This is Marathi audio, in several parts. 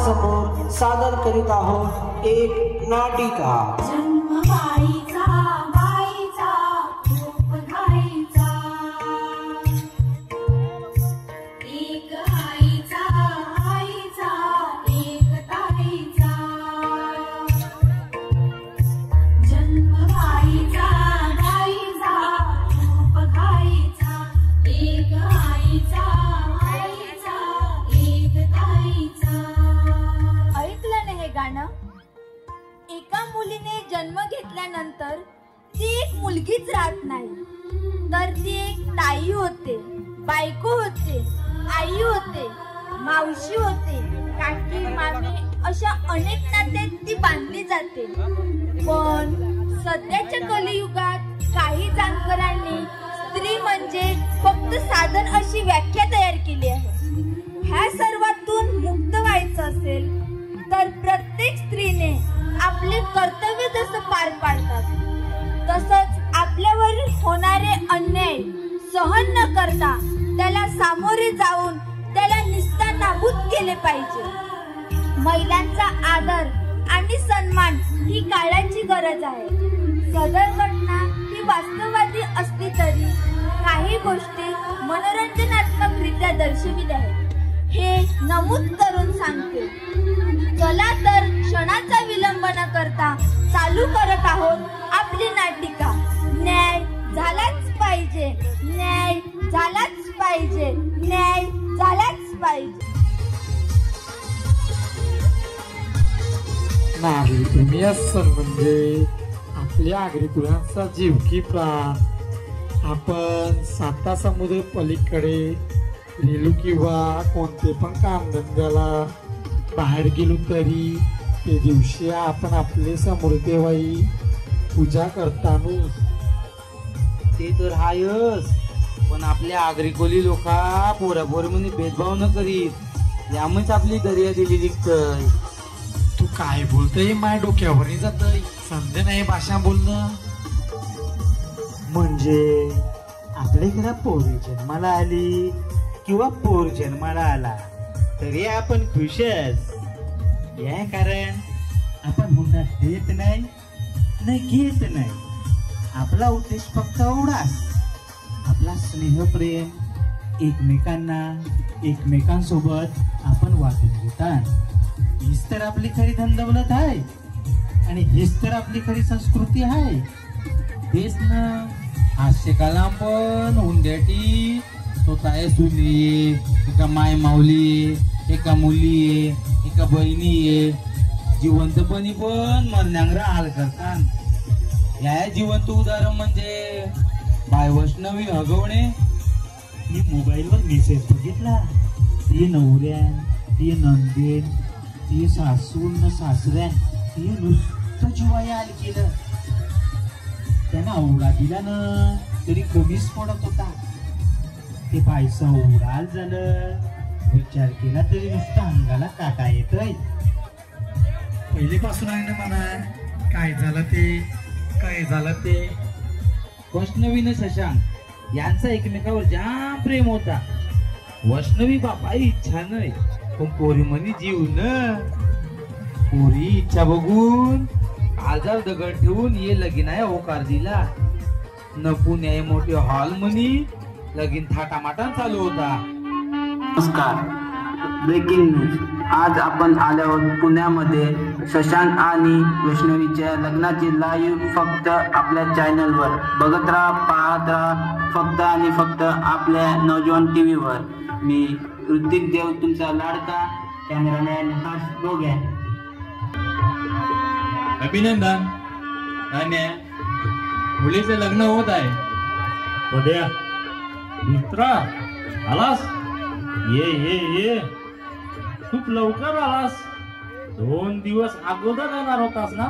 समोर सादर करीत आहोत एक नाटिका। एका मुलीने जन्म घेतल्यानंतर ती एक मुलगीच राहत नाही, तर ती एक ताई होते, बायको होते, आई होते, मावशी होते, काकी, मामी अशा अनेक नात्यात ती बांधली जाते। पण सध्याच्या कलियुगात काही जाणकारांनी स्त्री म्हणजे फक्त साधन अशी व्याख्या तयार केली आहे। ह्या सर्वातून मुक्त व्हायचं असेल तर प्रत्येक स्त्रीने आपले कर्तव्य जसं पार पाडतात तसंच आपल्यावर होणारे अन्याय सहन न करता त्याला सामोरे जाऊन त्याला निस्तानाबूत केले पाहिजे। महिलांचा आदर आणि सन्मान ही काळाची गरज आहे। सदर घटना ही वास्तववादी असली तरी काही गोष्टी मनोरंजनात्मकरित्या दर्शविल्या आहेत हे नमूद करून सांगते। चला तर क्षणाचा विलंब न करता चालू करत आहोत आपली नाटिका। न्याय झालाच पाहिजे, न्याय झालाच पाहिजे, न्याय झालाच पाहिजे। नारी तुम्ही असाल म्हणजे आपल्या आगरीकुलांचा जीव की प्राण। आपण साता समुद्र पलीकडे गेलो किंवा कोणते पण कामधंद्याला बाहेर गेलो तरी ते दिवशी आपण आपले समृद्धेवाई पूजा करताना ते तर हायच, पण आपल्या आगरीकोली लोका पोरापोर मध्ये भेदभाव न करीत यामुळेच आपली दर्या दिली निघतय। तू काय बोलतय माय डोक्यावर जातय। समजे नाही भाषा बोलणं. म्हणजे आपल्या घरात पोरी जन्माला आली किंवा पोर जन्माला आला तरी आपण खुशच. या कारण आपण हुंडा देत नाही न घेत नाही. आपला उद्देश फक्त एवढाच, आपला स्नेहप्रेम एकमेकांसोबत आपण वाटून घेतात. हीच तर आपली खरी धनदौलत आहे आणि हीच तर आपली खरी संस्कृती आहे. तेच ना, हास्य कला पण हुंड्याटी स्वतः सुनी, एका माय माऊली, एका मुली, एका बहिणी जिवंतपणी पण मरण्यावर हाल करतात. या जिवंत उदाहरण म्हणजे बाय वैष्णवी हगवणे. मी मोबाईलवर मेसेज बघितला. ती नवऱ्यान, ती नंदेन, ती सासून सासऱ्यान ती नुसतं जीवाया हाल केलं. त्यांना आवडा दिला ना तरी कमीच पडत होता. ते पैसा उडाल झालं, विचार केला तरी नुसतं अंगाला काटा येतोय. पहिलेपासून आहे ना म्हणा, काय झालं ते. वैष्णवी न शशांक यांचा एकमेकावर जाम प्रेम होता. वैष्णवी बापाई इच्छा नाही पण पोरी म्हणी जीव न. पोरी इच्छा बघून आजार दगड ठेवून ये लगीन होकार दिला. न पुण्या मोठे हॉल म्हणी लगीन थाटामाटा चालू होता. नमस्कार, ब्रेकिंग न्यूज. आज आपण आलो आहोत पुण्यामध्ये शशांक आणि वैष्णवीच्या लग्नाची लाईव्ह फक्त आपल्या चॅनलवर. बघत राहा, पाहत राहा, फक्त आणि फक्त आपल्या नवजवान टीव्हीवर. मी ऋतिक देव, तुमचा लाडका कॅमेरामॅन हर्ष गोगे. अभिनंदन. आणि मुलीचं लग्न होत आहे. उद्या मित्रा आलास? ये ये ये, खूप लवकर आलास. 2 दिवस अगोदर येणार होतास ना?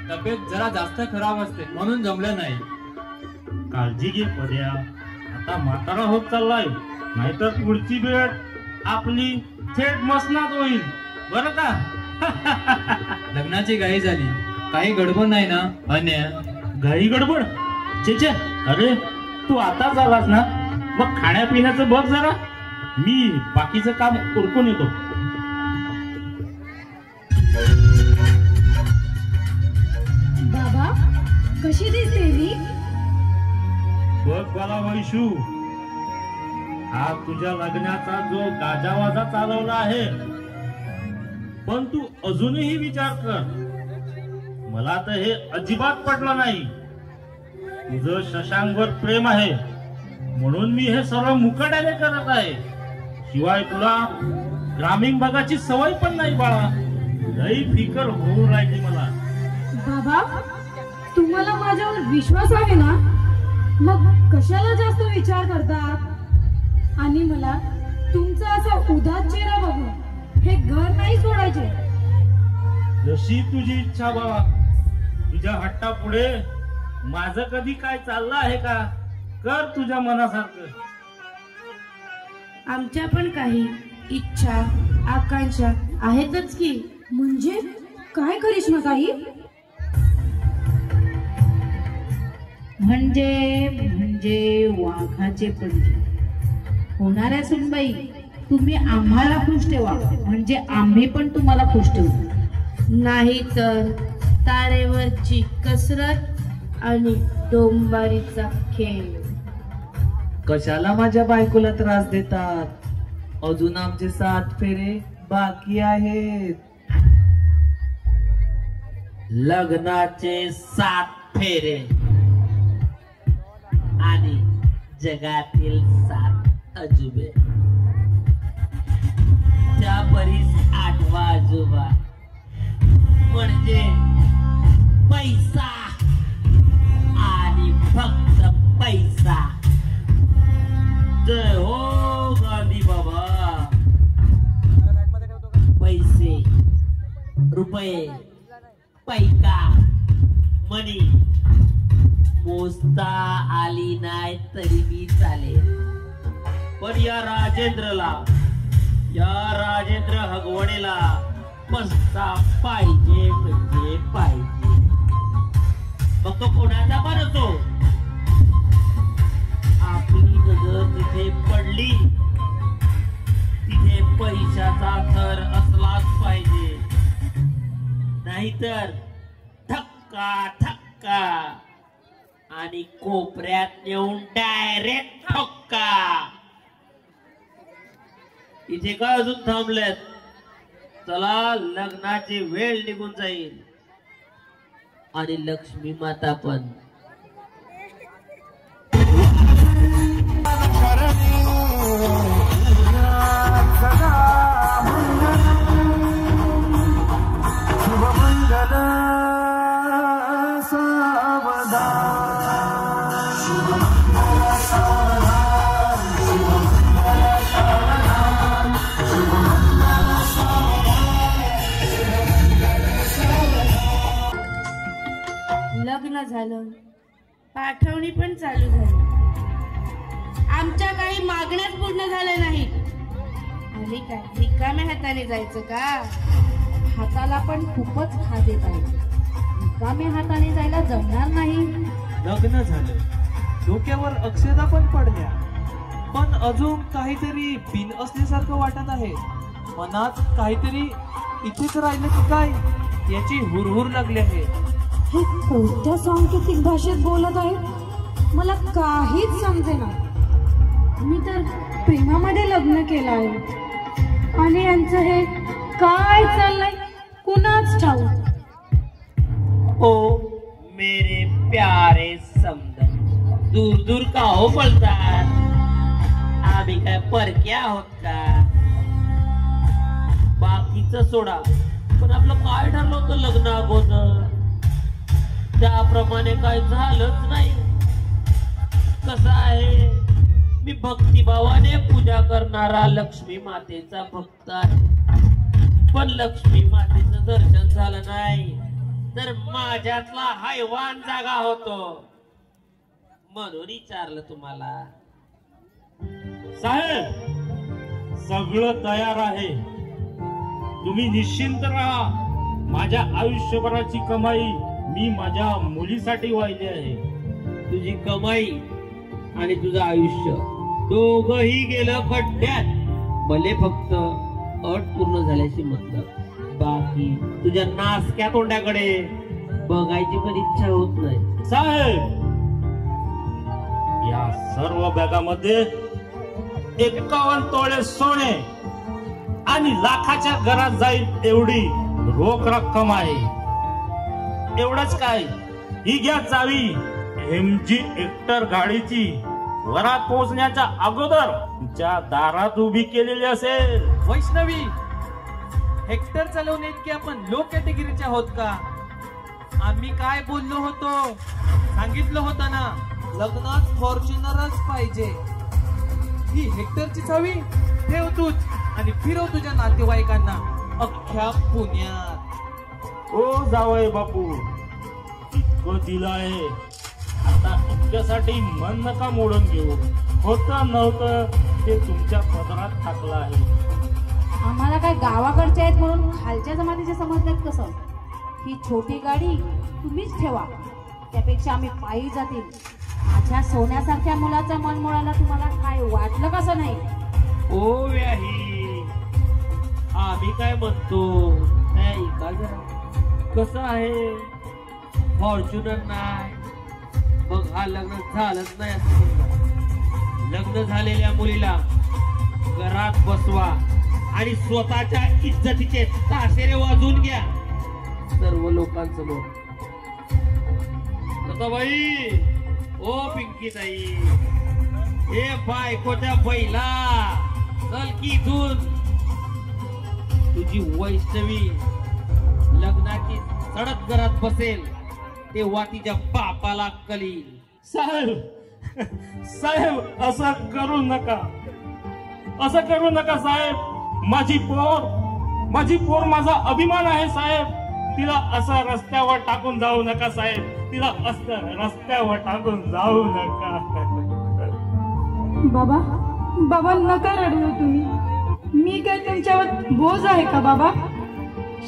तब्येत जरा जास्त खराब असते म्हणून जमलं नाही. काळजी घे पद्या, आता म्हातारा होत चाललाय. नाहीतर पुढची भेट आपली थेट मसनात होईल बरं का? लग्नाची घाई झाली, काही गडबड नाही ना? अन्या घाई गडबड चेचे. अरे तू आता झालास ना, मग खाण्यापिण्याचं बघ जरा. मी बाकीचं काम उरकून येतो. बाबा, कशी दिसते मी? बघ बाला वैशू, हा तुझ्या लग्नाचा जो गाजावाजा चालवला आहे, पण तू अजूनही विचार कर. मला तर हे अजिबात पटलं नाही. तुझं शशांकवर प्रेम आहे म्हणून मी हे सर्व मुकाट्याने करत आहे. शिवाय तुला ग्रामीण भागाची सवय पण नाही बाळा. लई फिकर होऊ राहिली मला. बाबा, तुम्हाला माझ्यावर विश्वास आहे ना? मग कशाला जास्त विचार करता? आणि मला तुमचा असा उदास चेहरा बघून हे घर नाही सोडायचे. जशी तुझी इच्छा बाबा. तुझ्या हट्टा पुढे माझं कधी काय चाललं आहे का? कर तुझ्या मनासारखं. आमच्या पण काही इच्छा आकांक्षा आहेतच की. म्हणजे काय करिश्मा ताई? म्हणजे वाघाचे पंजे. होणाऱ्या सुनबाई, तुम्ही आम्हाला खुश ठेवा म्हणजे आम्ही पण तुम्हाला खुश ठेवू. नाही तर तारेवरची कसरत आणि डोंबारीचा खेळ. कशाला माझ्या बायकोला त्रास देतात? अजून आमचे 7 फेरे बाकी आहेत. लग्नाचे 7 फेरे आणि जगातील 7 अजुबे. त्या परीस 8वा अजोबा म्हणजे पैसा आणि फक्त पैसा. जय हो गांधी बाबा. पैसे, रुपये, पैका, मनी मोजता आली नाही तरी मी चालेल. पण या राजेंद्र हगवणेला पैसा पाहिजे म्हणजे पाहिजे. कोणाचा पण असो, आपली नजर जिथे पडली तिथे पैशाचा थर असलाच पाहिजे, नाहीतर धक्का धक्का आणि कोपऱ्यात येऊन डायरेक्ट ठोक्का. इथे काय अजून थांबलेत? चला, लग्नाची वेळ निघून जाईल आणि लक्ष्मी माता पण. लग्न झालं, पाठवणी पण चालू झाली. आमच्या काही मागण्याच पूर्ण झाल्या नाहीत. आणि काय रिकाम्या हाताने जायचं का? हाताला पण खूपच खाजे पाहिजे. रिकाम्या हाताने जायला जमणार नाही. लग्न झालं, डोक्यावर अक्षता पण पडल्या, पण अजून काहीतरी बिन असल्यासारखं वाटत आहे. मनात काहीतरी इथेच राहिलं की काय याची हुरहुर लागली आहे. हे कोणत्या सांकेतिक भाषेत बोलत आहेत? मला काहीच समजेना. मी तर प्रेमामध्ये लग्न केलं आहे आणि यांचं हे काय चाललंय कुणाच ठाऊक. ओ मेरे प्यारे समद, दूर दूर का हो पळतात? आम्ही काय परक्या आहोत का? बाकीचं सोडा, पण आपलं काय ठरलं होतं लग्न अगोदर? त्याप्रमाणे काय झालंच नाही. कसं आहे, मी भक्तिभावाने पूजा करणारा लक्ष्मी मातेचा भक्त आहे, पण लक्ष्मी मातेचं दर्शन झालं नाही तर माझ्यातला हैवान जागा होतो, म्हणून विचारलं तुम्हाला. साहेब, सगळं तयार आहे, तुम्ही निश्चिंत राहा. माझ्या आयुष्यभराची कमाई मी माझ्या मुलीसाठी वाहिली आहे. तुझी कमाई आणि तुझं आयुष्य दोघही गेलं खड्ड्यात. भले फक्त अट पूर्ण झाल्याशी मतलब, बाकी तुझ्या नासक्या तोंडाकडे बघायची पण इच्छा होत नाही. साहेब, या सर्व बॅगामध्ये 51 तोळे सोने आणि लाखाच्या घरात जाईल एवढी रोख रक्कम आहे. एवढंच काय, ही घ्या चावी MG हेक्टर गाडीची. वरात पोहोचण्याच्या अगोदर तुमच्या दारात उभी केलेली असेल. वैष्णवी, हेक्टर चालवणे इतके आपण लो कॅटेगरीचे आहोत का? आम्ही काय बोललो होतो? सांगितलं होतं ना, लग्नात फॉर्च्युनरच पाहिजे. ही हेक्टरची चावी ठेव तूच आणि फिरव तुझ्या नातेवाईकांना अख्ख्या पुण्यात. ओ जावई बापू, इतकं दिलं आहे, आता इतक्यासाठी मन नका मोडून घेऊ. होतं नव्हतं ते तुमच्या पदरात टाकलं आहे. आम्हाला काय गावाकडचे आहेत म्हणून खालच्या जमातीचे समजतात कसं? ही छोटी गाडी तुम्हीच ठेवा, त्यापेक्षा आम्ही पायी जातील. माझ्या सोन्यासारख्या मुलाचं मन मोडायला तुम्हाला काय वाटलं कसं नाही? ओ व्याही, आम्ही काय म्हणतो ऐका जरा. कसं आहे, फॉर्च्युनर नाही मग हा लग्न झालंच नाही असं म्हणतात. लग्न झालेल्या मुलीला घरात बसवा आणि स्वतःच्या इज्जतीचे ताशेरे वाजवून घ्या सर्व लोकांसमोर. बाई, ओ पिंकी ताई, हे बायकोच्या बैला चल की इथून. तुझी वैष्णवी लग्नाची सडक घरात बसेल तेव्हा तिच्या बापाला कलील. साहेब, साहेब, असं करू नका, असं करू नका साहेब. माझी पोर माझा अभिमान आहे साहेब. तिला असं रस्त्यावर टाकून जाऊ नका साहेब. तिला असं रस्त्यावर टाकून जाऊ नका. बाबा, बाबा नका रडू तुम्ही. मी काय तुमच्यावर बोज आहे का बाबा?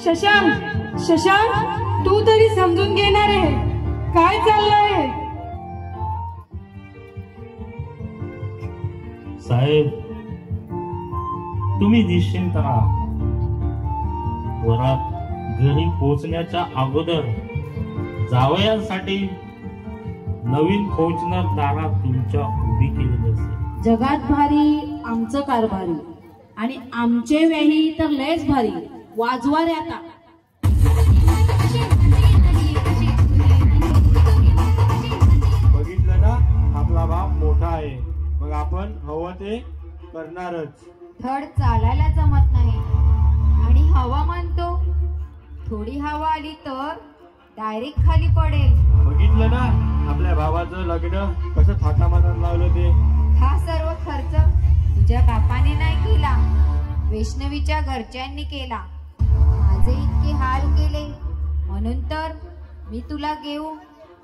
शशांक, शशांक, तू तरी समजून घेणार आहे. काय चाललंय? साहेब, तुम्ही निश्चिंत राहा. वरात घरी पोहोचण्याच्या अगोदर जावयांसाठी नवीन फौजदार दारात तुमच्या उभी केलेली असेल. जगात भारी आमचं कारभारी आणि आमचे वेही तर लयच भारी. वाजवा रे आता. बघितलं ना, आपला बाप मोठा आहे, मग आपण हवं ते करणारच. धड चालायला जमत नाही आणि हवा म्हणतो. थोडी हवा आली तर डायरेक्ट खाली पडेल. बघितलं ना, आपल्या भावाचं लग्न कसं थाटामाटात लावलं ते. हा सर्व खर्च तुझ्या बापाने नाही केला, वैष्णवीच्या घरच्यांनी केला. माझे इतके हाल केले म्हणून तर मी तुला घेऊ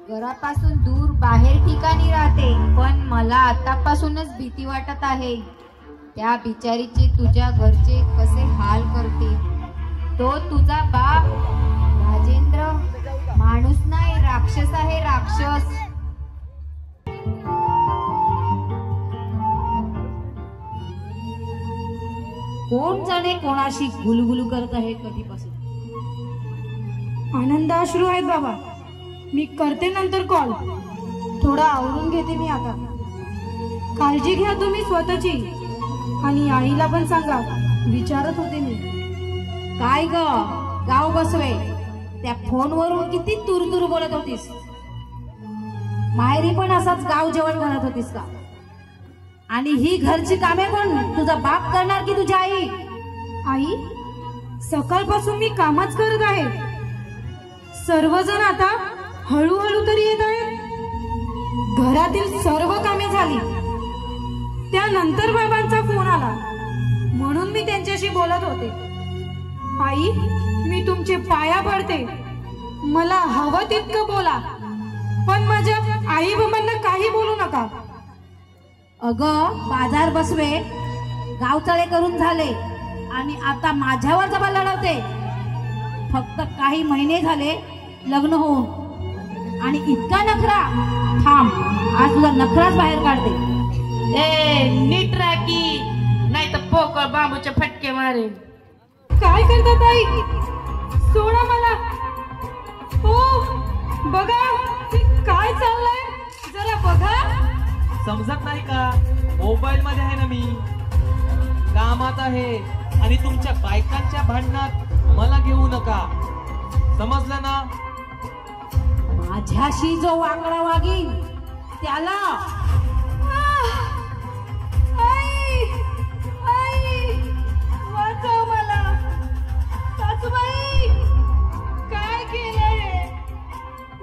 घरापासून दूर बाहेर ठिकाणी राहते. पण मला आतापासूनच भीती वाटत आहे. त्या बिचारीचे तुझ्या घरचे कसे हाल करते. तो तुझा बाप राजेंद्र माणूस नाही, राक्षस आहे, राक्षस. कोण जाणे कोणाशी गुलगुलू करत आहे कधीपासून. आनंद अश्रू आहेत बाबा. मी करते नंतर कॉल. थोडा आवरून घेते मी आता. काळजी घ्या तुम्ही स्वतःची आणि आईला पण सांगा. विचारत होते मी. काय ग गाव बसवे, त्या फोनवरून किती तुरतुर बोलत होतीस. माहेरी पण असाच गाव जेवण करत होतीस का? आणि ही घरची कामे कोण, तुझा बाप करणार की तुझी आई? आई, सकाळपासून मी कामच करत आहे. सर्वजण आता हळूहळू तरी येत आहेत. घरातील सर्व कामे झाली. त्यानंतर बाबांचा फोन आला म्हणून मी त्यांच्याशी बोलत होते. आई, मी तुमचे पाया पडते. मला हवं तितकं बोला, पण माझ्या आई बाबांना काही बोलू नका. अगं बाजार बसवे, गावचळे करून झाले आणि आता माझ्यावर जबाब लढवते. फक्त काही महिने झाले लग्न होऊन आणि इतका नखरा. थांब, आज तुझा नखराच बाहेर काढते. ए नीट राखी, नाही तर पोकळ बांबूचे फटके मारेन. काय करतात आई? सोडा मला. हो बघा काय चाललंय, जरा बघा. समजत नाही का? मोबाईल मध्ये आहे ना मी, कामात आहे आणि तुमच्या बायकांच्या भांडणात मला घेऊ नका. समजलं ना? माझ्याशी जो वाकडा वागीन त्याला. आई, आई, वाचव मला. सासूबाई, काय केलंय?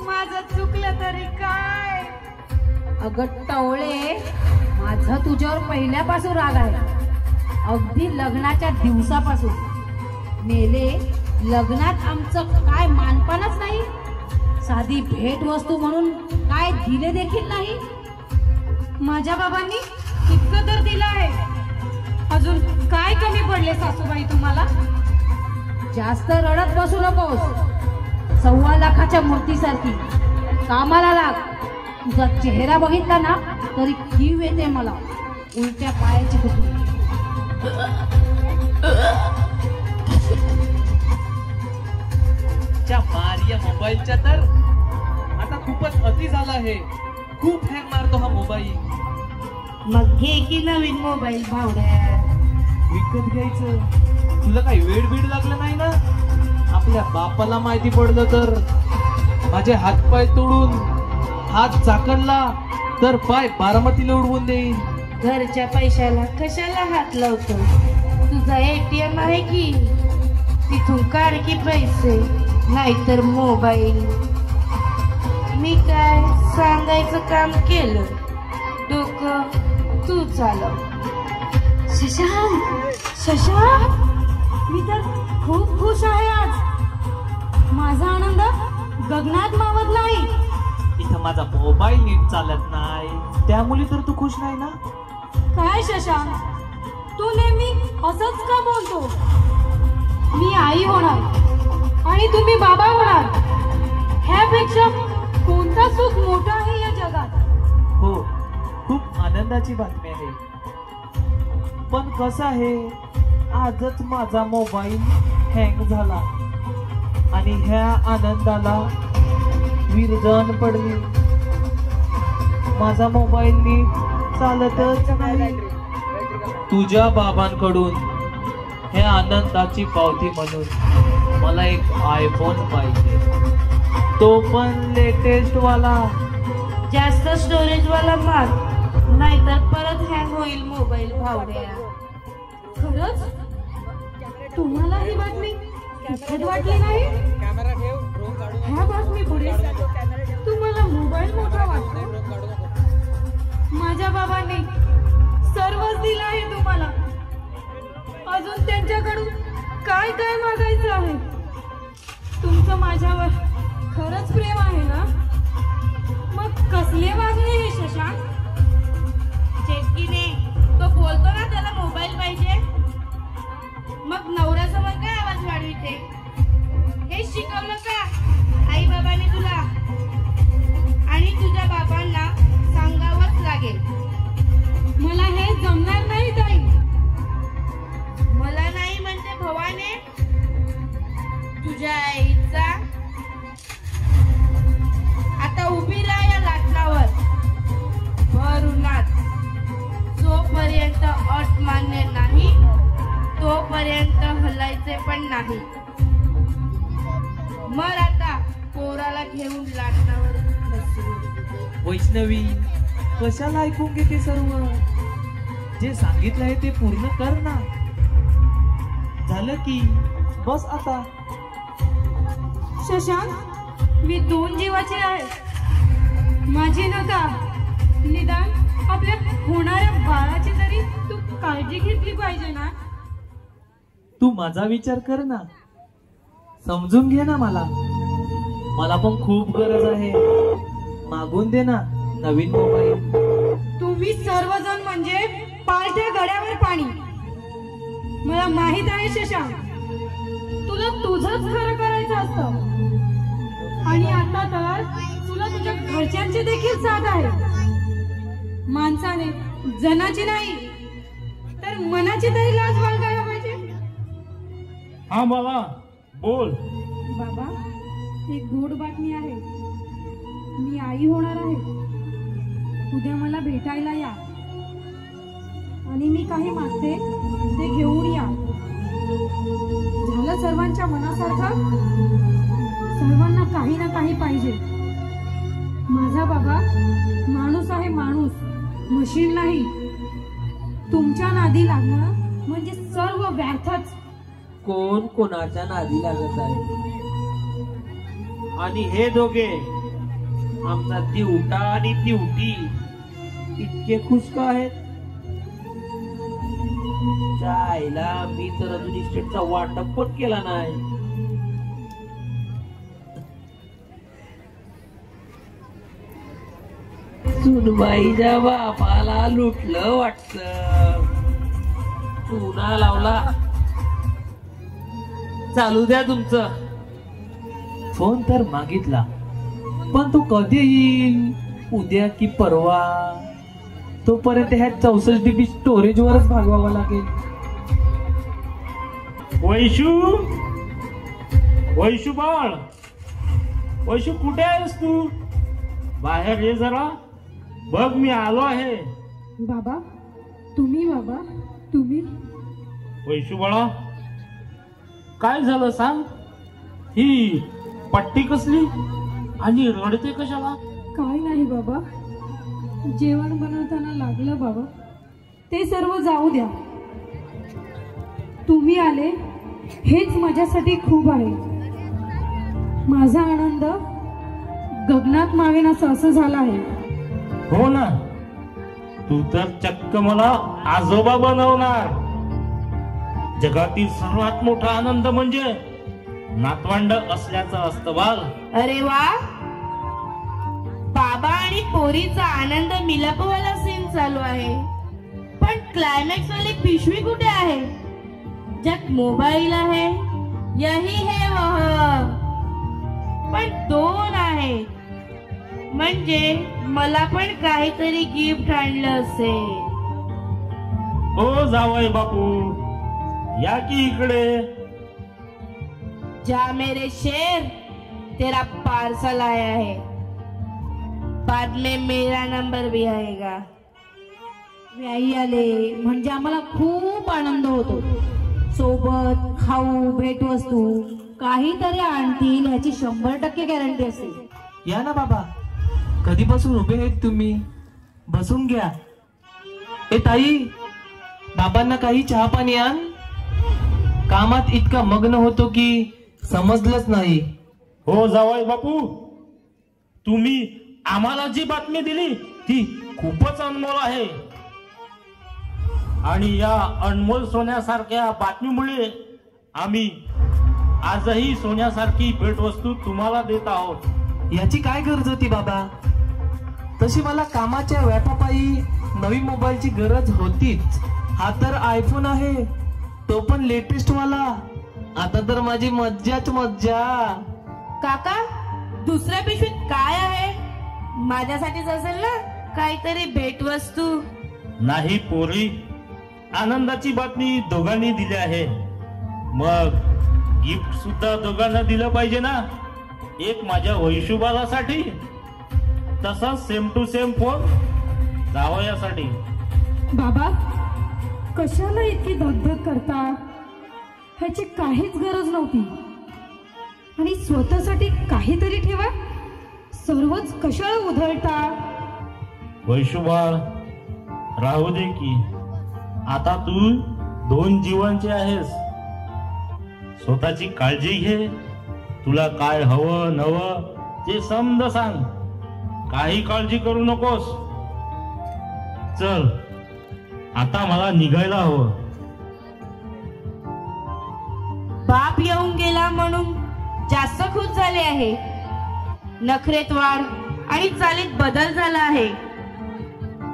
माझं चुकलं तरी काय? अगं टवळे, माझा तुझ्यावर पहिल्यापासून राग आहे. अगदी लग्नाच्या दिवसापासून. मेले, लग्नात आमचं काय मानपानच नाही. साधी भेट वस्तू म्हणून काय दिले देखील नाही. माझ्या बाबांनी इतकं तर दिलं आहे. अजून काय कमी पडले सासूबाई तुम्हाला? जास्त रडत बसू नकोस. 1.25 लाखाच्या मूर्तीसारखी कामाला लाग. तुझा चेहरा बघितला ना तरी कीव येते मला. उलट्या पायाची कुठली. मारिया मोबाईलच्या तर आता खूपच अति झाला आहे. खूप हँग मारतो हा मोबाईल. मग घे की नवीन मोबाईल भावड्या. विकत घ्यायचं? तुला काही वेळ बीड लागलं नाही ना? आपल्या बापाला माहिती पडलं तर माझे हातपाय तोडून, हात चाकडला तर पाय बारामतीला उडवून देईल. घरच्या पैशाला कशाला हात लावतो? तुझा ATM आहे की, तिथून काढ की पैसे, नाहीतर मोबाईल. मी काय सांगायचं काम केलं, डोकं तू चालव. शशांक, शशांक, मी तर खूप खुश आहे आज. माझा आनंद गगनात मावत नाही. इथं माझा मोबाईल नीट चालत नाही, त्यामुळे तर तू खुश नाही ना? काय शशांक, तू नेहमी असंच का बोलतो? मी आई होणार आणि तुम्ही बाबा होणार, ह्यापेक्षा कोणता सुख मोठं आहे या जगात. हो, खूप आनंदाची बातमी आहे. पण कसं आहे, आजच माझा मोबाईल हँग झाला आणि ह्या आनंदाला विरजण पडली. माझा मोबाईल नीट चालतच नाही. तुझ्या बाबांकडून हे आनंदाची पावती म्हणून मला एक आयफोन पाहिजे, तो पण लेटेस्ट वाला. जास्त स्टोरेज वाला मार, नाहीतर परत हँग होईल मोबाईल भावड्या. खरंच तुम्हाला ही बातमी दुःखद वाटली नाही? ह्या बातमी पुढे तुम्हाला मोबाईल मोठा वाटतो? माझ्या बाबांनी सर्वच दिलं आहे तुम्हाला. अजून त्यांच्याकडून काय काय मागायचं आहे? तुमचं माझ्यावर खरंच प्रेम आहे ना? मग कसले वागणे हे शशांक? चेटकीने तो बोलतो ना त्याला मोबाईल पाहिजे, मग नवऱ्यासमोर काय आवाज वाढविते? हे शिकवलं का आई बाबांनी तुला? आणि तुझ्या बाबांना सांगावंच लागेल. मला हे जमणार नाही ताई. मला नाही म्हणते भवाने, तुझ्या आईचा. आता उभी राहा या लाटणावर भर उन्हात. जोपर्यंत अट मान्य नाही तोपर्यंत हलायचे पण नाही. मर आता पोराला घेऊन लाटणावर बसू. वैष्णवी, कशाला ऐकून घेते सर्व? जे सांगितलंय ते पूर्ण कर ना. झालं की बस आता. शशांक, मी 2 जीवाचे आहे. माझी नका, निदान आपल्या होणाऱ्या बाळाची तरी तू काळजी घेतली पाहिजे ना. तू माझा विचार कर ना, समजून घे ना मला. मला पण खूप गरज आहे. मागून दे ना नवीन मोबाईल. तुम्ही सर्वजण म्हणजे पालथ्या गड्यावर पाणी. मला माहित आहे शशांक, तुला तुझंच खरं करायचं असतं. आणि आता तर तुला तुझ्या घरच्यांची देखील साथ आहे. माणसाने जनाची नाही तर मनाची तरी लाज बाळगायला पाहिजे. हा बाबा बोल. बाबा, एक गोड बातमी आहे. मी आई होणार आहे. उद्या मला भेटायला या आणि मी काही मागते ते घेऊन या. झालं सर्वांच्या मनासारखं? सर्वांना काही ना काही पाहिजे. माझा बाबा माणूस आहे, माणूस, मशीन नाही. तुमच्या नादी लागणं म्हणजे सर्व व्यर्थच. कोण कोणाच्या नादी लागत आहे? आणि हे दोघे, आमचा दिवटा आणि दिवटी, इतके खुश का आहेत? आईला मी तर अजून इस्टेटचा वाटप पण केला नाही. सुनबाईच्या बापाला लुटलं वाटत. चुना लावला. चालू द्या तुमचं. फोन तर मागितला, पण तो कधी येईल? उद्या की परवा? तोपर्यंत ह्या 64 GB स्टोरेज वरच भागवावं लागेल. वैशू, वैशू बाळ, वैशू कुठे आहेस तू? बाहेर ये जरा. बघ मी आलो आहे. बाबा तुम्ही? बाबा तुम्ही? वैशू बाळा, काय झालं सांग? ही पट्टी कसली आणि रडते कशाला? काय नाही बाबा, जेवण बनवताना लागलं बाबा. ते सर्व जाऊ द्या. तुम्ही आले हेच माझ्यासाठी खूप आहे. माझा आनंद गगनात मावेन असं झाला आहे. हो ना, तू तर चक्क मला आजोबा बनवणार. जगातील सर्वात मोठा आनंद म्हणजे नातवंड असल्याचं असतं बाल. अरे वा, बाबा आणि पोरीचा आनंद मिलपवाला सीन चालू आहे, पण क्लायमॅक्स वाली पिशवी कुठे आहे ज्यात मोबाईल आहे? यही है वह. पण 2 आहेत. म्हणजे मला पण काहीतरी गिफ्ट आणलं असेल. हो जावई बापू, या की इकडे. जा मेरे शेर, तेरा पार्सल आया है, बाद में मेरा नंबर भी आएगा. व्याई आले म्हणजे आम्हाला खूप आनंद होतो. सोबत खाऊ, भेटवस्तू काहीतरी आणतील ह्याची 100% गॅरंटी असते. या ना बाबा, कधीपासून उभे आहेत तुम्ही? बसून घ्या. ए ताई, बाबांना काही चहा पाणी आण. कामात इतका मग्न होतो की समजलंच नाही. हो जावई बापू, तुम्ही आम्हाला जी बातमी दिली ती खूपच अनमोल आहे. आणि या अनमोल सोन्यासारख्या बातमीमुळे आम्ही आजही सोन्यासारखी भेटवस्तू तुम्हाला देत आहोत. याची काय गरज होती बाबा? तशी मला कामाच्या व्यापापायी नवी मोबाईलची गरज होतीच. हा तर आयफोन आहे, तो पण लेटेस्ट वाला. आता तर माझी मज्जाच मज्जा. काका, दुसऱ्या पिशवीत काय आहे? माझ्यासाठीच असेल ना काहीतरी भेटवस्तू? नाही पोरी, आनंदाची बातमी दोघांनी दिली आहे. मग गिफ्ट सुद्धा दोघांना दिलं पाहिजे ना. एक माझ्या वैशुबालासाठी, तसाच सेम टू सेम फोन जावयासाठी. बाबा, कशाला इतकी धगधग करता? ह्याची काहीच गरज नव्हती. आणि स्वतःसाठी काहीतरी ठेवा, सर्वच कशाला उधळता? वैशुबाळ, राहू दे की. आता तू 2 जीवांची आहेस. स्वतःची काळजी घे. तुला काय हवं नवं ते समज सांग. काही काळजी करू नकोस. चल, आता मला निघायला हवं. बाप येऊन गेला म्हणून जास्त खुश झाले आहे. नखरेत वाढ आणि चालीत बदल झाला आहे.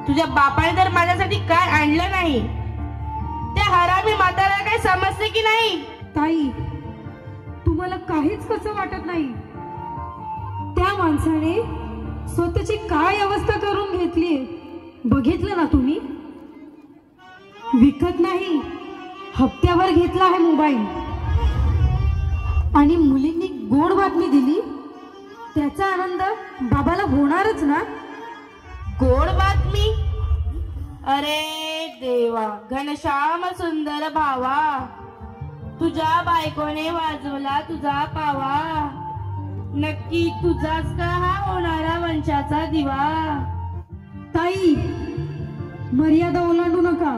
तुझ्या बापाने तर माझ्यासाठी काय आणलं नाही. त्या हरामी म्हाताऱ्याला काय समजते की नाही? ताई, तुम्हाला काहीच कसं वाटत नाही. त्या माणसाने स्वतःची काय अवस्था करून घेतलीये बघितलं ना तुम्ही? विकत नाही, हप्त्यावर घेतला आहे मोबाईल. आणि मुलींनी गोड बातमी दिली, त्याचा आनंद बाबाला होणारच ना. गोड बातमी? अरे देवा, घनश्याम सुंदर भावा, तुझ्या बायकोने वाजवला तुझा पावा. नक्की तुझाच का हा होणारा वंशाचा दिवा? ताई, मर्यादा ओलांडू नका.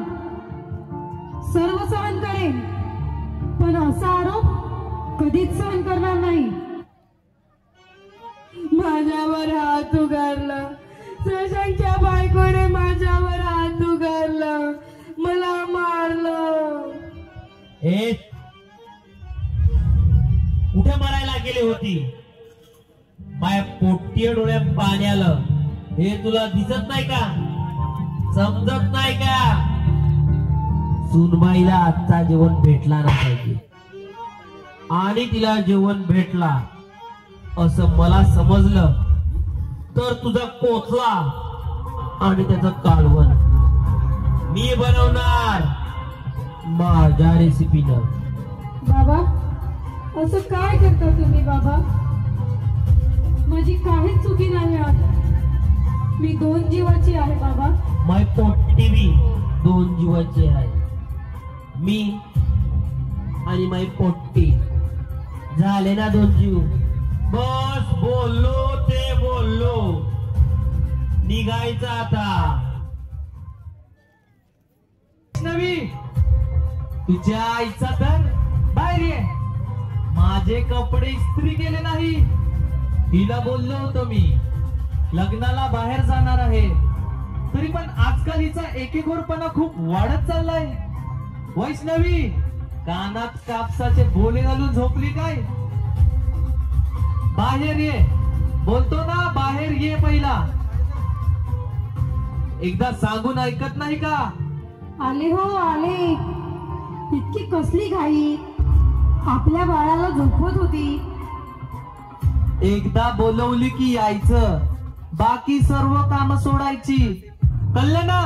सर्व सहन करेन, पण असा आरोप कधीच सहन करणार नाही. माझ्यावर हात उगारला, शशांकच्या बायकोने माझ्यावर हात उगारला, मला मारलं. कुठे मरायला गेली होती? माया पोट्टी डोळ्यात पाणी आलं. हे तुला दिसत नाही का? समजत नाही का? सुनबाईला आजचा जेवण भेटला नाही आणि तिला जेवण भेटला असं मला समजलं तर तुझा कोचला आणि त्याचं कालवण मी बनवणार माझ्या रेसिपीनं. बाबा, असं काय करता तुम्ही? बाबा, माझी काहीच चुकी नाही. मी 2 जीवाची आहे बाबा. माय पोट्टी बी 2 जीवाची आहे. मी आणि माय पोट्टी झाले ना 2 जीव. बस बोललो ते बोललो. निघायचं आता. नवी तुझ्या आईचा तर बाहेर ये. माझे कपडे इस्त्री केले नाही. हिला बोललो होतो मी लग्नाला बाहेर जाणार आहे, तरी पण आजकाल हिचा एकेगोरपणा खूप वाढत चाललाय. वैष्णवी, कानात कापसाचे बोले घालून झोपली काय? बाहेर ये. बोलतो ना, बाहेर ये. पहिला एकदा सांगून ऐकत नाही का? आले हो आले. इतकी कसली घाई? आपल्या बाळाला झोपवत होती. एकदा बोलवली की यायचं. बाकी सर्व काम सोडायची. कळलं ना?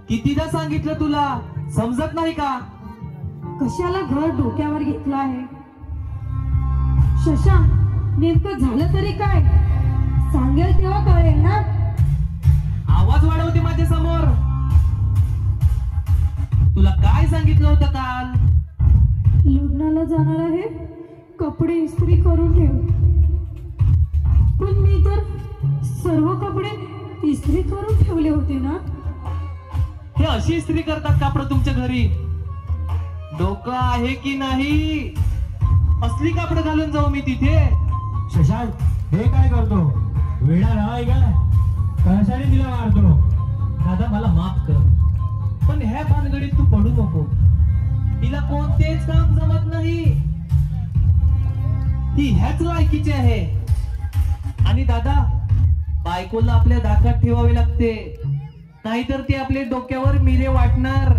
कितीदा सांगितलं तुला, समजत नाही का? कशाला घर डोक्यावर घेतलं आहे? शशांक, नेमकं झालं तरी काय? सांगेल तेव्हा कळेल ना. आवाज वाढवते माझ्या समोर. तुला काय सांगितलं होतं काल? लग्नाला जाणार आहे, कपडे इस्त्री करून ठेव. पण मी तर सर्व कपडे इस्त्री करून ठेवले होते ना. हे अशी इस्त्री करतात कापड तुमच्या घरी? डोकं आहे की नाही? असली कापड घालून जाऊ मी तिथे? शशांक, हे काय करतो? वेडा नाही का? कशाने तिला मारतो? दादा मला माफ कर, पण ह्या भानगडीत तू पडू नको. तिला कोणतेच काम जमत नाही. ती ह्याच लायकीची आहे. आणि दादा, बायकोला आपल्या धाकात ठेवावे लागते, नाहीतर ती आपल्या डोक्यावर मिरे वाटणार.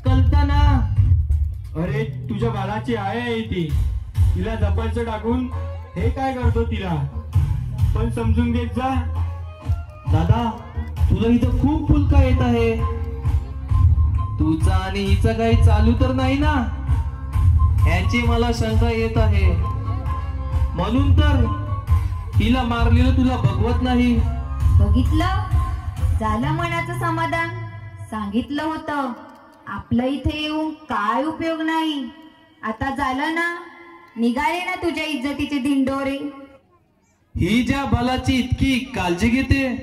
कळतं ना? अरे तुझ्या बाळाची आहे ती, तिला जपायचं टाकून हे काय करतो तिला? पण समजून घेत जा. दादा, तुला इथं खूप फुलका येत आहे. तुझं आणि हिचं काही चालू तर नाही ना? ह्याची मला शंका येत आहे. म्हणून तर तिला मारलेलं तुला बघवत नाही. बघितलं, झालं मनाचं समाधान. सांगितलं होतं आपलं इथे येऊन काय उपयोग नाही. आता झालं ना, निघाले ना तुझ्या इज्जतीचे दिंडोरे. ही ज्या बालाची इतकी काळजी घेते,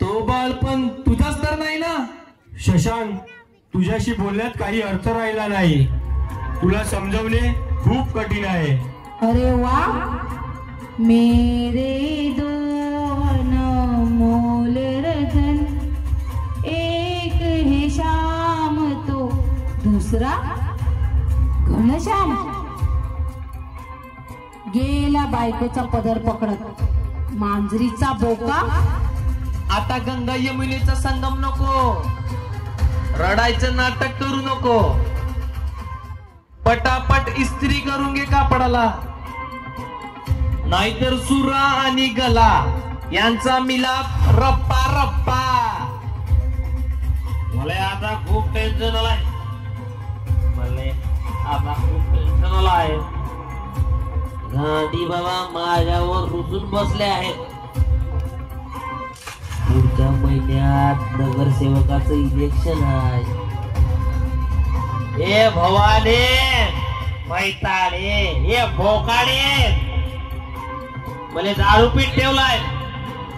तो बाळ पण तुझाच तर नाही ना? शशांक, तुझ्याशी बोलण्यात काही अर्थ राहिला नाही. तुला समजवणे खूप कठीण आहे. अरे वा, मेरे दो अनमोल रतन, एक है श्याम तो दूसरा घनश्याम. गेला बायकोचा पदर पकडत, मांजरीचा बोका. आता गंगा यमुनेचा संगम नको, रडायचं नाटक करू नको. पटापट इस्त्री करून घे कापडाला, नाहीतर सुरा आणि गला यांचा मिलाप रप्पा रप्पा. मला आता खूप टेन्शन आलाय. आता खूप टेन्शन आलाय. गांधी बाबा माझ्यावर रुसून बसले आहेत. पुढच्या महिन्यात नगरसेवकाचं इलेक्शन आहे. हे भवाने, मैताडे, हे भोकाडे, मला दारू पीठ ठेवलाय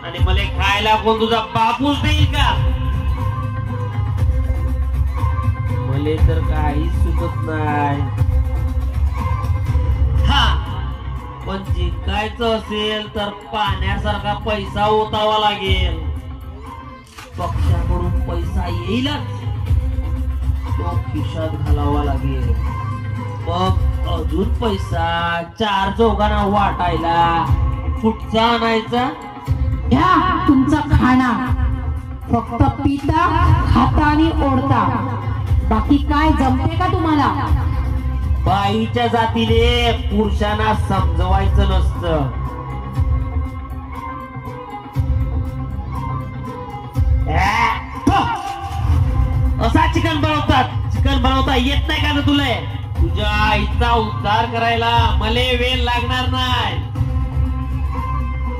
आणि मला खायला कोण तुझा बापूच देईल का? मला तर काही सुचत नाही. हा, पण जिंकायचं असेल तर पाण्यासारखा पैसा ओतावा लागेल. पक्षाकडून पैसा येईलच, तो खिशात घालावा लागेल. मग अजून पैसा चार चौघांना वाटायला कुठचा आणायचा? घ्या तुमचा खाना, फक्त पिता, खाता आणि ओढता. बाकी काय जमते का तुम्हाला? बाईच्या जातीने पुरुषांना समजवायचं नसतं. असा चिकन बनवतात. चिकन बनवता येत नाही का ग तुला? तुझ्या आईचा उद्धार करायला मला वेळ लागणार नाही.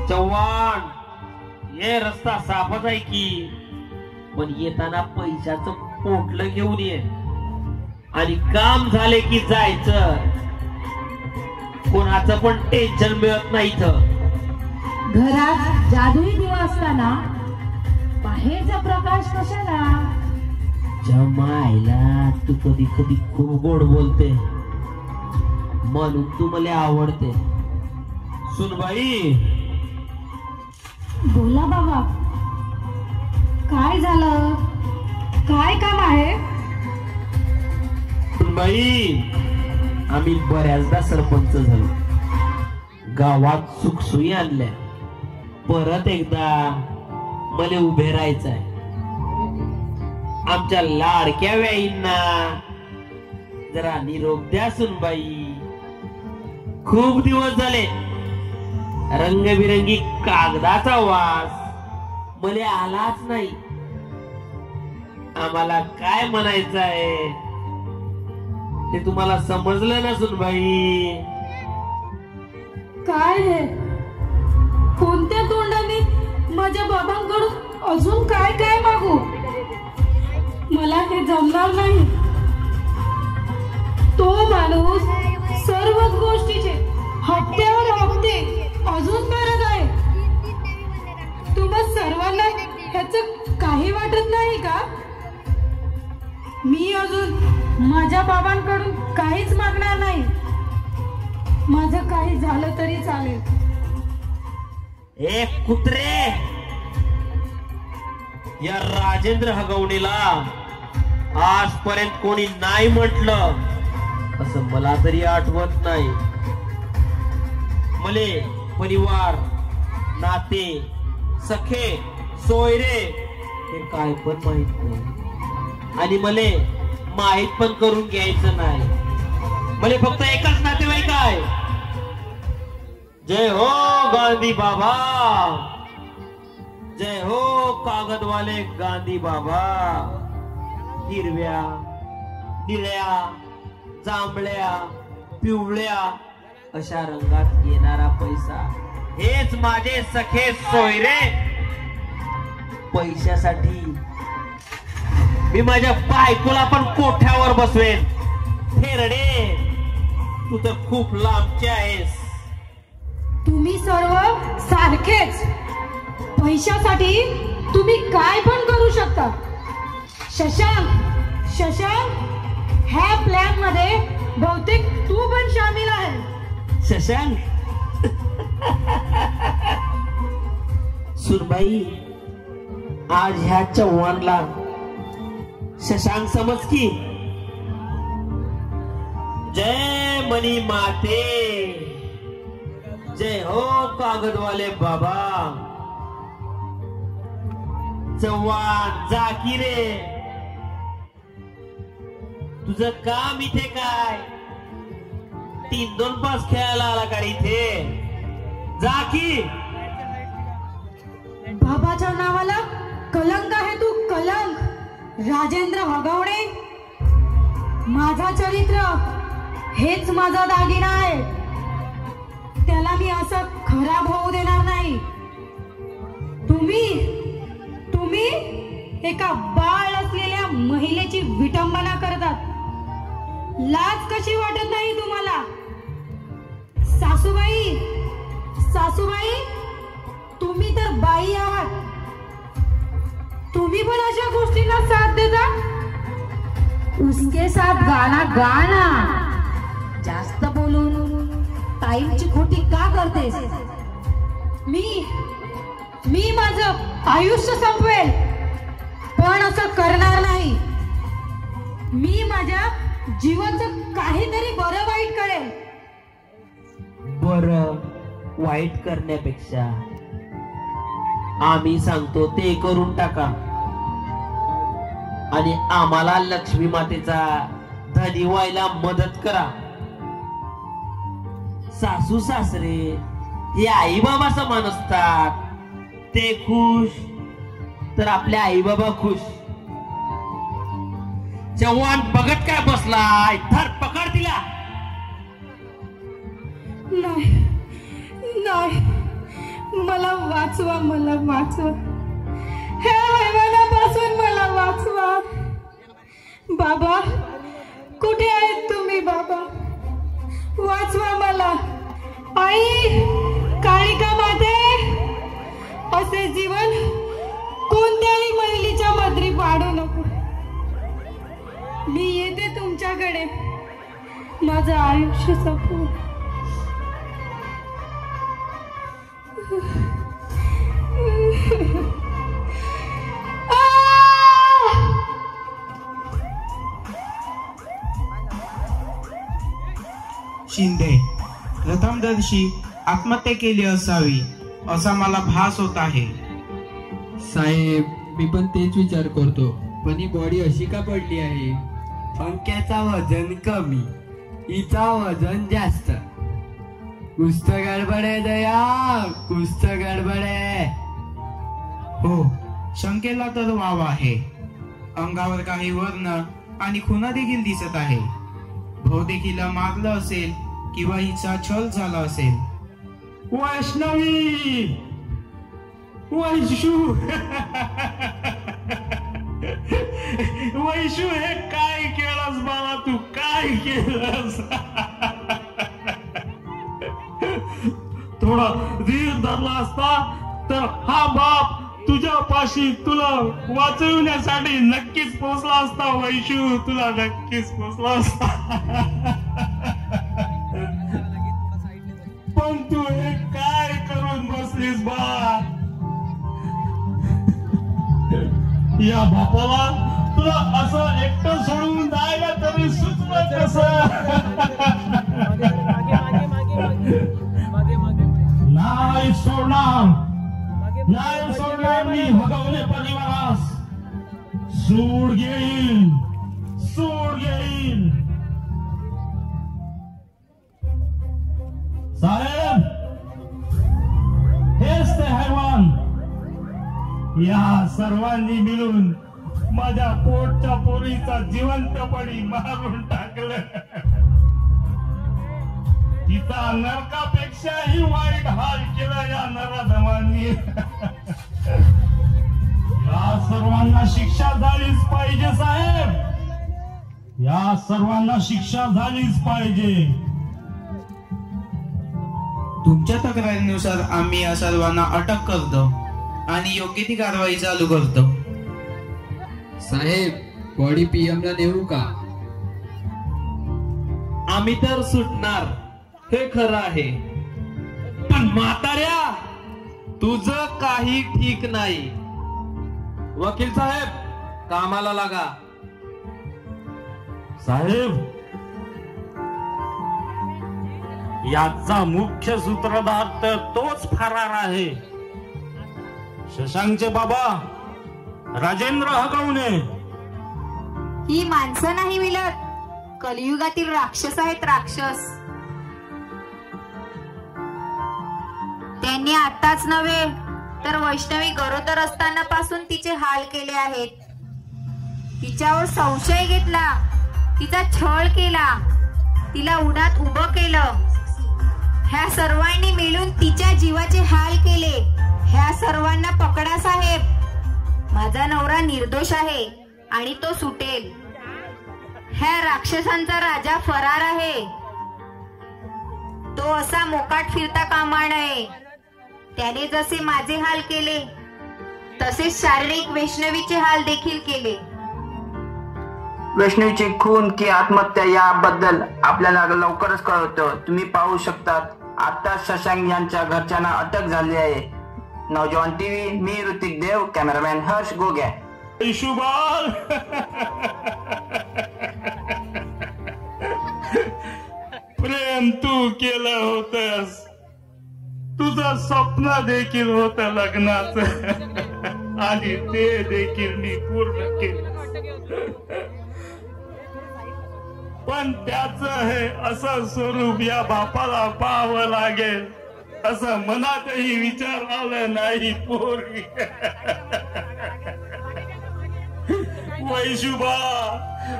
चव्हाण, हे रस्ता साफच आहे की, पण येताना पैशाचं पोटलं घेऊन ये आणि काम झाले की जायचं. कोणाचं पण टेन्शन मिळत नाही इथं. घरात जादुई दिवा असताना बाहेरचा प्रकाश कशाला? जमायला तू कधी कधी खूप गोड बोलते, म्हणून तू मला आवडते. सुनबाई, बोला बाबा, काय झालं? काय काम आहे? सुनबाई, आम्ही बऱ्याचदा सरपंच झालो, गावात सुखसोयी आणल्या. परत एकदा मला उभे राहायचंय. आमच्या लाडक्या व्याईंना जरा निरोप द्या सुनबाई. खूप दिवस झाले रंगबिरंगी कागदाचा वास मले आलाच नाही. आम्हाला काय म्हणायचं आहे ते तुम्हाला समजलं ना सुनबाई? काय हे? कोणत्या तोंडाने माझ्या बाबांकडून अजून काय काय मागू? मला हे जमणार नाही. तो माणूस सर्वच गोष्टीचे हप्त्यावर हप्ते अजून भरत आहे. तुम्हा सर्वांना ह्याचं काही वाटत नाही का? मी अजून माझ्या बाबांकडून काहीच मागणार नाही. माझं काही झालं तरी चालेल. एक कुत्रे, या राजेंद्र हगवणीला आजपर्यंत कोणी नाही म्हटलं असं मला तरी आठवत नाही. मले परिवार, नाते, सखे, सोयरे हे काय पण माहित नाही आणि मले माहित पण करून घ्यायचं नाही. मले फक्त एकच नातेवाईक आहे. जय हो गांधी बाबा, जय हो कागदवाले गांधी बाबा. हिरव्या, निळ्या, जांभळ्या, पिवळ्या अशा रंगात येणारा पैसा हेच माझे सखे सोयरे. पैशासाठी मी माझ्या बायकोला पण कोठ्यावर बसवेन. फेरडे, तू तर खूप लांबचे आहेस. तुम्ही सर्व सारखेच. पैशासाठी तुम्ही काय पण करू शकता. शशांक, शशांक, ह्या प्लॅन मध्ये बहुतेक तू पण शामिल आहे. शशांक, सुरबाई, आज ह्या चव्हाणला शशांक समज की. जय मनी माते, जय हो कागदवाले बाबा. चव्हाण, जाकी रे, तुझं काम इथे काय? 3-2 पास खेळायला आला का इथे? जा की. बाबाच्या नावाला कलंक आहे. तू कलंक. राजेंद्र हगवणे, माझा चरित्र हेच माझा दागिना आहे. त्याला मी असं खराब होऊ देणार नाही. तुम्ही एका बाळ असलेल्या महिलेची विटंबना करतात. लाज कशी वाटत नाही तुम्हाला? सासूबाई, सासूबाई, तुम्ही तर बाई आहात. तुम्ही पण अशा गोष्टींना साथ देता. उसके साथ गाना गाना. जास्त बोलून टाईमची खोटी का करतेस? मी माझं आयुष्य संपवेल, पण असं करणार नाही. मी माझ्या जीवनाचं काहीतरी बरं वाईट करेल. बरं वाईट करण्यापेक्षा आम्ही सांगतो ते करून टाका आणि आम्हाला लक्ष्मी मातेचा धनी व्हायला मदत करा. सासू सासरे हे आई बाबा समान असतात. ते खुश तर आपल्या आई बाबा खुश. चव्हाण बघत काय बसलाय? धर, पकड तिला. नाही, मला वाचवा, मला वाचवा. ह्या हैवानापासून मला वाचवा. बाबा, कुठे आहेत तुम्ही? बाबा, वाचवा मला. आई, काळिका माते, असे जीवन कोणत्याही महिलेच्या मदरी पाडू नको. मी येते तुमच्याकडे. माझं आयुष्य संपू. शिंदे, प्रथमदर्शी आत्महत्या केली असावी असा मला भास होत आहे. साहेब, मी पण तेच विचार करतो. पण ही बॉडी अशी का पडली आहे? पंख्याचा वजन कमी, हिचा वजन जास्त. कुछ तो गडबड आहे दया, कुछ तो गडबड आहे. हो, शंकेला तर वाव आहे. अंगावर काही वर्ण आणि खुणा देखील दिसत आहे. बहुतेक हिला मारलं असेल किंवा हिचा छल झाला असेल. वैष्णवी, वैशू, वैशू, हे काय केलंस बाळा तू, काय केलंस? थोडा धीर धरला असता तर हा बाप तुझ्या पाशी तुला वाचवण्यासाठी नक्कीच पोचला असता. वैशू, तुला नक्कीच पोचला असता. पण तू हे काय करून बसलीस बा? या बापाला तुला असं एकटं सोडून जायला तरी सुचलं कसं? नाही सोडणार, नाही सोडणार मी भगवले परिवारास. सूड घेईल, सूड घेईल. साहेब, हेच ते हैवान. या सर्वांनी मिळून माझ्या पोटच्या पोरीचा जिवंतपणी मारून टाकलं. तिचा नरकापेक्षाही वाईट हाल केला या नराधमांनी. या सर्वांना शिक्षा झालीच पाहिजे साहेब, या सर्वांना शिक्षा झालीच पाहिजे. तुमच्या तक्रारीनुसार आम्ही या सर्वांना अटक करतो आणि योग्य ती कारवाई चालू करतो. साहेब, बॉडी PM ला नेऊ का? आम्ही तर सुटणार, हे खरं आहे. पण म्हाताऱ्या, तुझं काही ठीक नाही. वकील साहेब, कामाला लागा. साहेब, याचा मुख्य सूत्रधार तर तोच फरार आहे. शशांकचे बाबा राजेंद्र हगवणे. ही माणसं नाही मिळत, कलियुगातील राक्षस आहेत, राक्षस. त्यांनी आताच नव्हे तर वैष्णवी गरोदर असताना पासून तिचे हाल केले आहेत. तिच्यावर संशय घेतला, तिचा छळ केला, तिला उन्हात उभं केलं. ह्या सर्वांनी मिळून तिच्या जीवाचे हाल केले. ह्या सर्वांना पकडा साहेब. माझा नवरा निर्दोष आहे आणि तो सुटेल. ह्या राक्षसांचा राजा फरार आहे. तो असा मोकाट फिरता कामा नये. त्याने जसे माझे हाल केले तसेच शारीरिक वैष्णवीचे हाल देखील केले. वैष्णवीची खून की आत्महत्या याबद्दल आपल्याला लवकरच कळवतो. तुम्ही पाहू शकता आता शशांक यांच्या घरच्यांना अटक झाली आहे. नौजवान TV, मी ऋतिक देव, कॅमेरामॅन हर्ष गोग्या. शुभाल, प्रेम तू केलं होतस, तुझं स्वप्न देखील होत लग्नाचं आणि ते देखील मी पूर्ण केलं. पण त्याच हे असं स्वरूप या बापाला पाहावं लागेल असं मनातही विचार आलं नाही. पोरी, वैशुभा,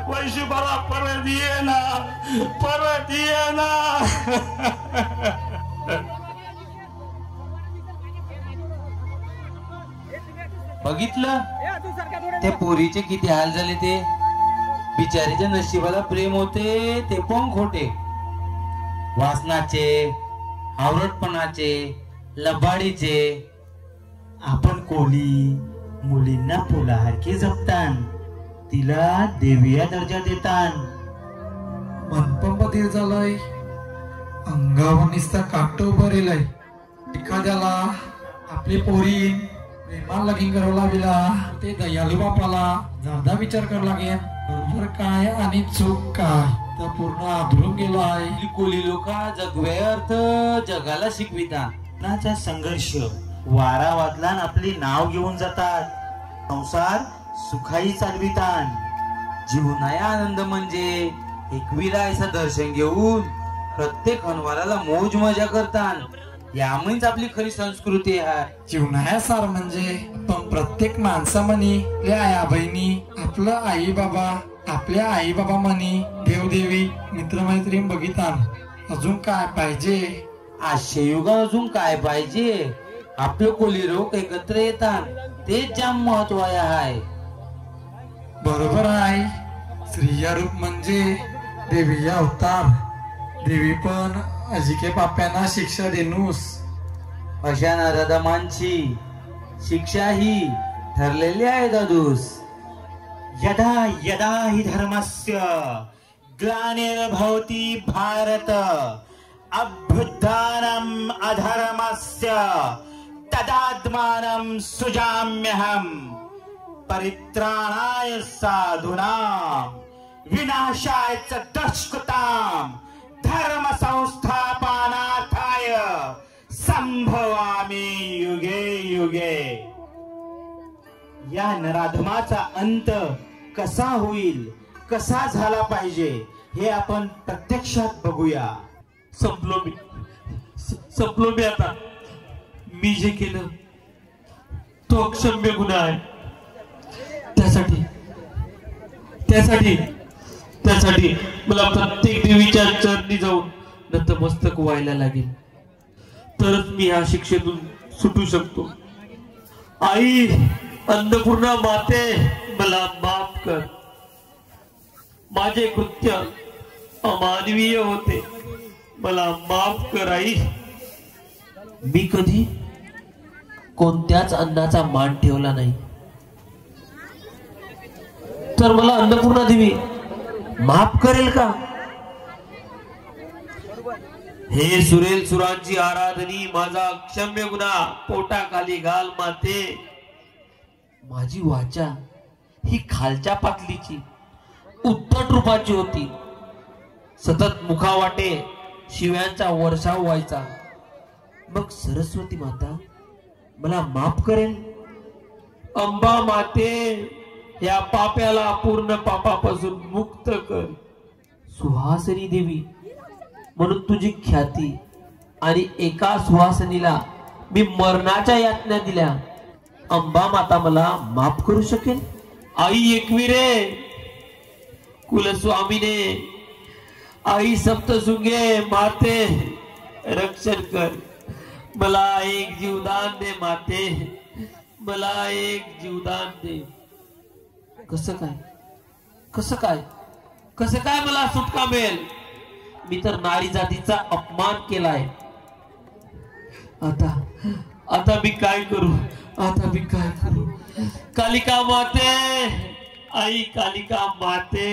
वैशुभाला परत ये ना, परत ये ना. बघितलं त्या पोरीचे किती हाल झाले. ते बिचारीच्या नशिबाला प्रेम होते ते पण खोटे. वासनाचे, आवरटपणाचे, लबाडीचे. आपण कोली मुलींना फुलासारखे जपतान, तिला देविया दर्जा देतान. मनपण बधीर झालंय, अंगावर निसता काटो भरेलाय. एखाद्याला आपली पोरी प्रेमाला लगीन करावं लागेला ते दयालू बापाला जरा विचार करावा लागेल. बरोबर काय आणि चूक काय तर पूर्ण आदळून गेलो आहे. कोली लोक जगवे अर्थ जगाला शिकविता. नाचा संघर्ष वारा वादलान आपली नाव घेऊन जातात. संसार सुखाई चालवितान. जीवनाया आनंद म्हणजे एकविरा ऐसा दर्शन घेऊन प्रत्येक हनवाराला मौज मजा करतात. यामुळेच आपली खरी संस्कृती आहे. जीवनाया सार म्हणजे पण प्रत्येक माणसामनी आपल्या आया बहिणी, आपलं आई बाबा, आपल्या आई बाबा मनी देवदेवी मित्रमैत्रीण बघितान. अजून काय पाहिजे? आजच्या युगात अजून काय पाहिजे? आपले कोली लोक एकत्र येतात, तेच जाम महत्वाचे आहे. बरोबर आहे. स्त्रिया रूप म्हणजे देवी अवतार. देवी पण अजिके पाप्यांना शिक्षा देणूस. अशा नराधमांची शिक्षा ही ठरलेली आहे दादूस. यदा यदा हि धर्मस्य ग्लानिर्भवति भारत अभ्युत्थानम् अधर्मस्य तदात्मानं सृजाम्यहम् परित्राणाय साधूनां विनाशाय च दुष्कृतां धर्म संस्थापनार्थाय संभवामि युगे युगे. या नराधमाचा अंत कसा होईल, कसा झाला पाहिजे हे आपण प्रत्यक्षात बघूया. संपलो मी आता. मी जे केलं तो अक्षम्य गुन्हा आहे. त्यासाठी मला प्रत्येक देवीच्या चरणी जाऊन नतमस्तक व्हायला लागेल, तरच मी ह्या शिक्षेतून सुटू शकतो. आई अन्नपूर्णा माते, मला माफ कर. माझे कृत्य अमानवीय होते, मला माफ कर आई. मी कधी कोणत्याच अन्नाचा मान ठेवला नाही, तर मला अन्नपूर्णा देवी माफ करेल का? हे सुरेल सुरांची आराधनी, माझा अक्षम्य गुन्हा पोटाखाली घाल माते. माझी वाचा ही खालच्या पातळीची उद्धट रूपाची होती. सतत मुखावाटे शिव्यांचा वर्षाव व्हायचा. मग सरस्वती माता मला माफ करेल. अंबा माते, या पाप्याला पूर्ण पापापासून मुक्त कर. सुहासिनी देवी म्हणून तुझी ख्याती, आणि एका सुहासिनीला मी मरणाच्या यातना दिल्या. अंबा माता मला माफ करू शकेल. आई एकविरे, कुलस्वामीने, आई सप्तशृंगे माते, रक्षण कर. मला एक जीवदान दे माते, मला एक जीवदान दे. कसं काय मला सुटका मिळेल? मी तर नारी जातीचा अपमान केलाय. आता मी काय करू? कालिका माते, आई कालिका माते.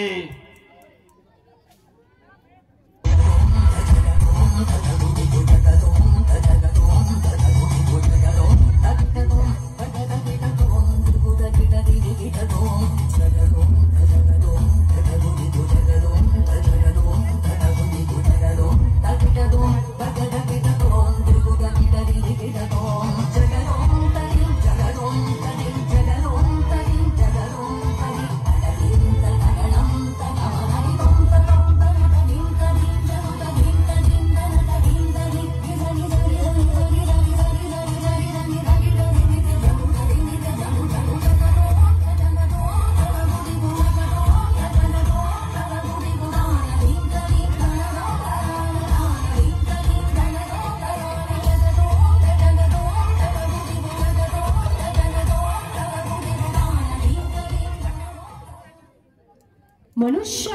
मनुष्य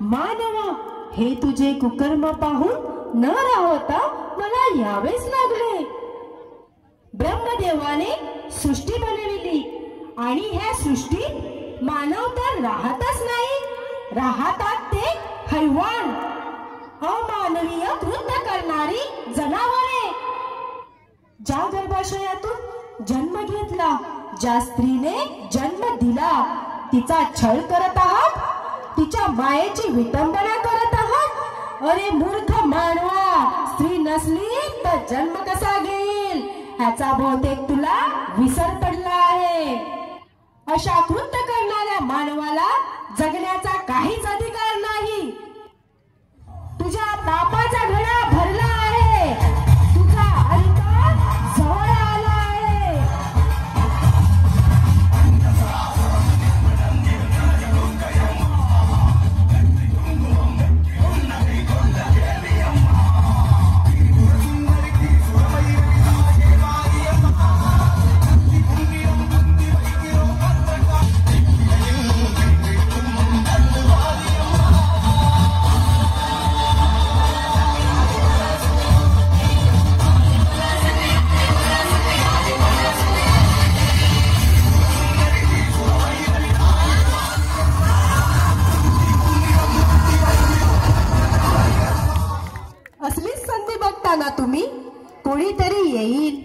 मानवा, हे तुझे कुकर्म पाहून न राहता मला यावेच लागले. ब्रह्मदेवाने सृष्टी बनविली, आणि ह्या सृष्टीत मानव तर राहतच नाही, राहतात ते हैवान, अमानवीय कृत्य करणारी जनावरे. ज्या गर्भाशयातून जन्म घेतला, ज्या स्त्रीने जन्म दिला, तिचा छळ करत आहात, तिच्या मायेची विटंबना करत आहात. अरे मूर्ख मानवा, स्त्री नसली तर जन्म कसा घेईल ह्याचा बहुतेक तुला विसर पडला आहे. अशा कृत्य करणाऱ्या मानवाला जगण्याचा काहीच अधिकार नाही. तुझ्या तापाचा घडा भरला आहे, तुझा अंत जवळ आला आहे. असलीच संधी बघताना तुम्ही कोणीतरी येईल,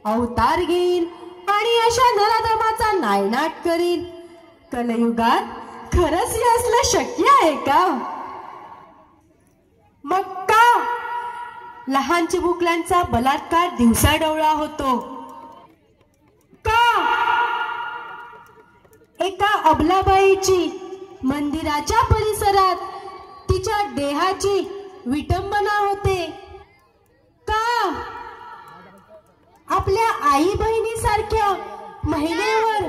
अवतार घेईल आणि अशा नराधमाचा नायनाट करील. कलयुगात खरंच हे असलं शक्य आहे का? मग का लहान चिमुकल्यांचा बलात्कार दिवसाढवळा होतो? का एका अबलाबाईची मंदिराच्या परिसरात तिच्या देहाची विटंबना होते? का आपल्या आई बहिणीसारख्या महिलेवर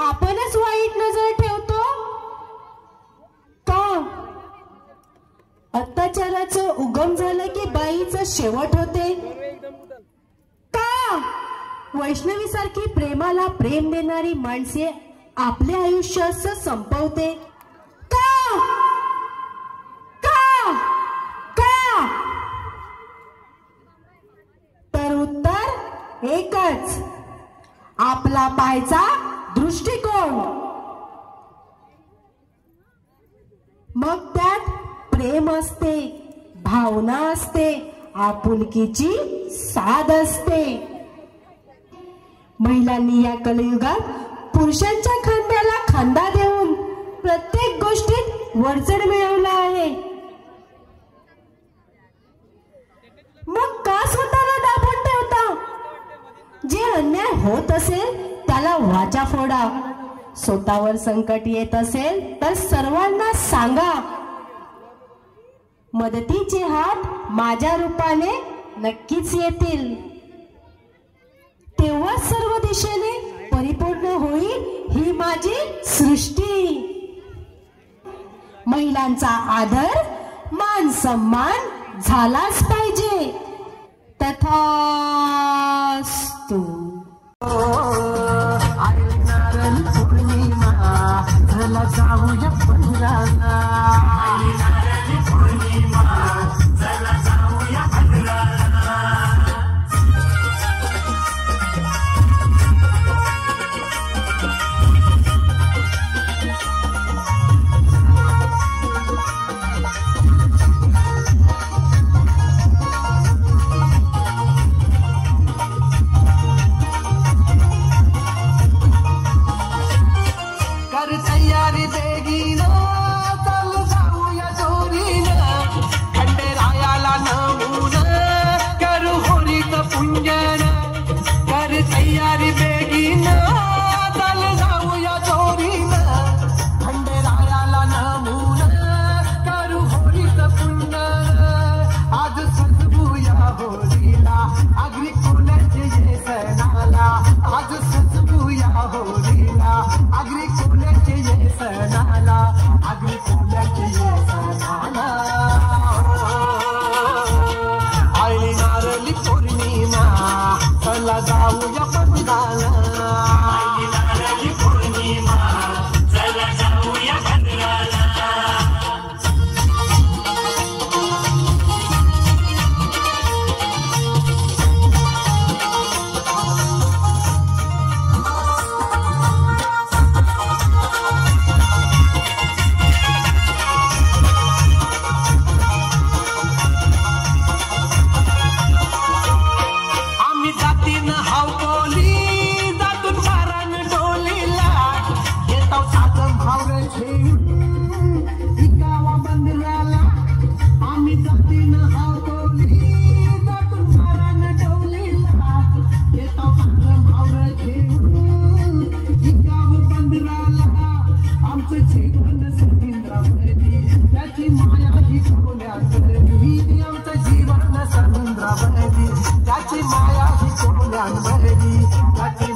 आपणच वाईट नजर ठेवतो? का अत्याचाराचं उगम झालं की बाईचं शेवट होते? का वैष्णवीसारखी प्रेमाला प्रेम देणारी माणसे आपले आयुष्य असं संपवते? का का का? तर उत्तर एकच, आपला पाहायचा दृष्टिकोन. मग त्यात प्रेम असते, भावना असते, आपुलकीची साध असते. महिलांनी या कलियुगात पुरुषांच्या खांद्याला खांदा देऊन प्रत्येक गोष्टीत वरचढ मिळवला आहे. मग का स्वतःला दाबून ठेवता? जे अन्याय होत असेल त्याला वाचा फोडा. स्वतःवर संकट येत असेल तर सर्वांना सांगा. मदतीचे हात माझ्या रूपाने नक्कीच येतील. तेव्हा सर्व दिशेने परिपूर्ण होईल ही माझी सृष्टी. महिलांचा आदर मान सन्मान झालाच पाहिजे. तथास्तु. जाऊया पंधराला. त्याची माया ही कोल्यावरी त्याची माया ही कोल्यांवरी त्याची